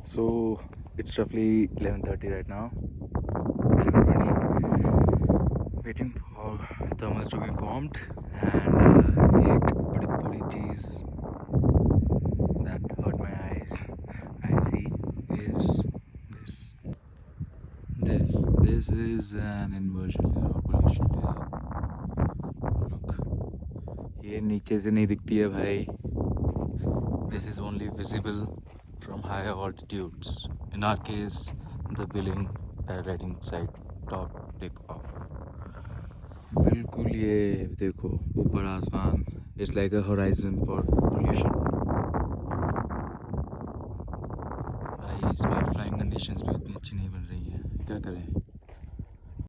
So it's roughly 11:30 right now. 11:20. Waiting for thermals to be formed, and एक बड़ी बुरी चीज़ that hurt my eyes I see is this. This is an inversion layer or pollution layer. Look, ये नीचे से नहीं दिखती है भाई. This is only visible from higher altitudes. In our case, the billing paragliding side top take off. बिल्कुल ये देखो ऊपर आसमान. It's like a horizon for pollution. भाई इसमें flying conditions भी उतनी अच्छी नहीं बन रही हैं. क्या करें?